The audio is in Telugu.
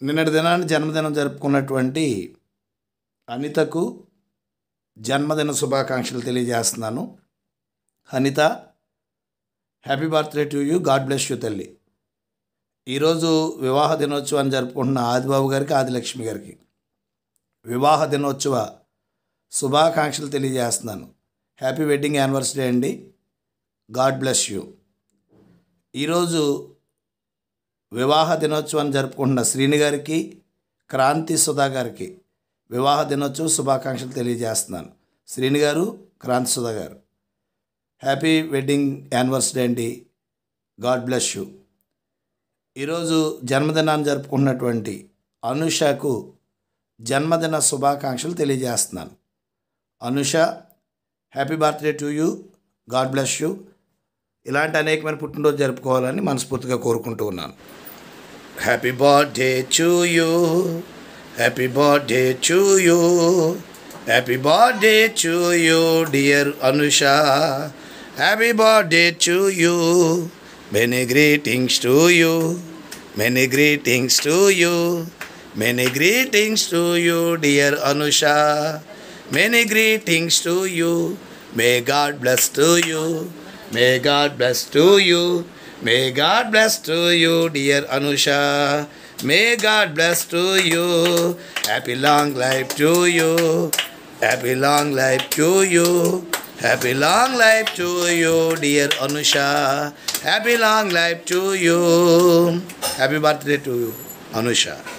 నిన్నటి దినాన్ని జన్మదినం జరుపుకున్నటువంటి అనితకు జన్మదిన శుభాకాంక్షలు తెలియజేస్తున్నాను. Anitha, happy birthday to you. God bless you తల్లి. ఈరోజు వివాహ దినోత్సవాన్ని జరుపుకుంటున్న ఆదిబాబు గారికి, ఆదిలక్ష్మి గారికి వివాహ దినోత్సవ శుభాకాంక్షలు తెలియజేస్తున్నాను. హ్యాపీ వెడ్డింగ్ యానివర్సరీ అండి. God bless you. ఈరోజు వివాహ దినోత్సవాన్ని జరుపుకుంటున్న శ్రీని గారికి, క్రాంతి సుధా గారికి వివాహ దినోత్సవ శుభాకాంక్షలు తెలియజేస్తున్నాను. శ్రీని గారు, క్రాంతి సుధా గారు హ్యాపీ వెడ్డింగ్ యానివర్సరీ అండి. God bless you. ఈరోజు జన్మదినాన్ని జరుపుకుంటున్నటువంటి అనుషకు జన్మదిన శుభాకాంక్షలు తెలియజేస్తున్నాను. Anusha, happy birthday to you. God bless you. ఇలాంటి అనేకమైన పుట్టినరోజు జరుపుకోవాలని మనస్ఫూర్తిగా కోరుకుంటూ ఉన్నాను. Happy birthday to you. Happy birthday to you. Happy birthday to you dear Anusha. Happy birthday to you. Many greetings to you. Many greetings to you. Many greetings to you dear Anusha. Many greetings to you. May God bless to you. May God bless to you. May God bless to you, dear Anusha. May God bless to you. Happy long life to you. Happy long life to you. Happy long life to you, dear Anusha. Happy long life to you. Happy birthday to you, Anusha.